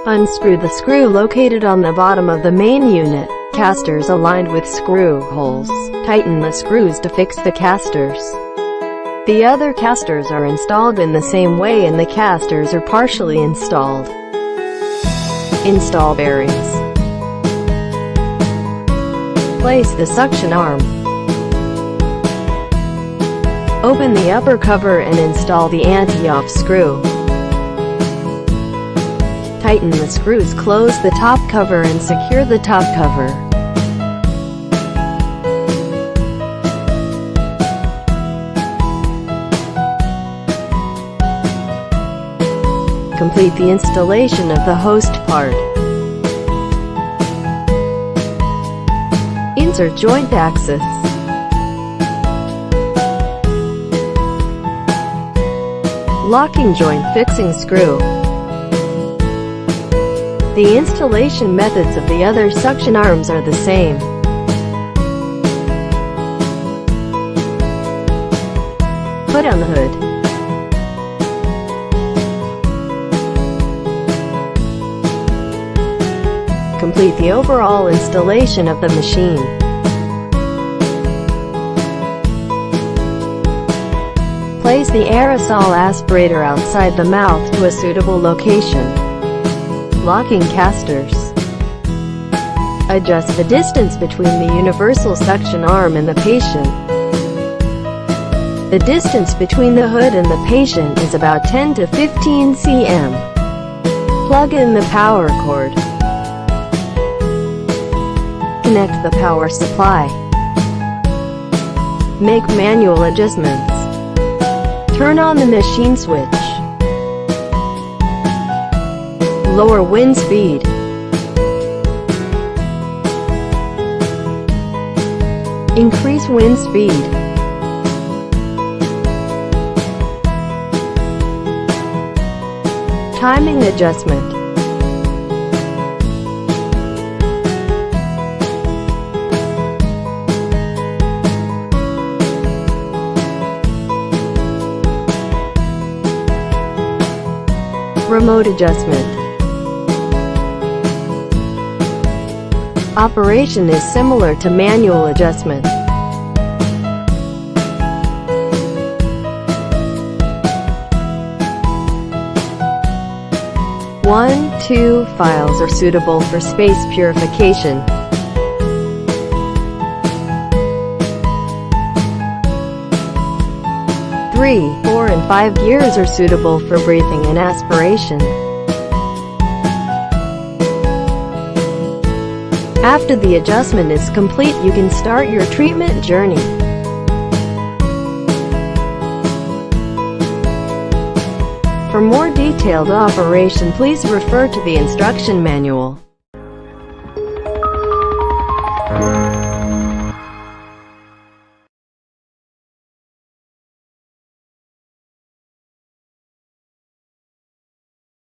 Unscrew the screw located on the bottom of the main unit. Casters aligned with screw holes. Tighten the screws to fix the casters. The other casters are installed in the same way and the casters are partially installed. Install bearings. Place the suction arm. Open the upper cover and install the anti-off screw. Tighten the screws, close the top cover and secure the top cover. Complete the installation of the host part. Insert joint axis. Locking joint fixing screw. The installation methods of the other suction arms are the same. Put on the hood. Complete the overall installation of the machine. Place the aerosol aspirator outside the mouth to a suitable location. Locking casters. Adjust the distance between the universal suction arm and the patient. The distance between the hood and the patient is about 10 to 15 cm. Plug in the power cord. Connect the power supply. Make manual adjustments. Turn on the machine switch. Lower wind speed. Increase wind speed. Timing adjustment. Remote adjustment. Operation is similar to manual adjustment. One, 2 files are suitable for space purification. 3, 4 and 5 gears are suitable for breathing and aspiration. After the adjustment is complete, you can start your treatment journey. For more detailed operation, please refer to the instruction manual.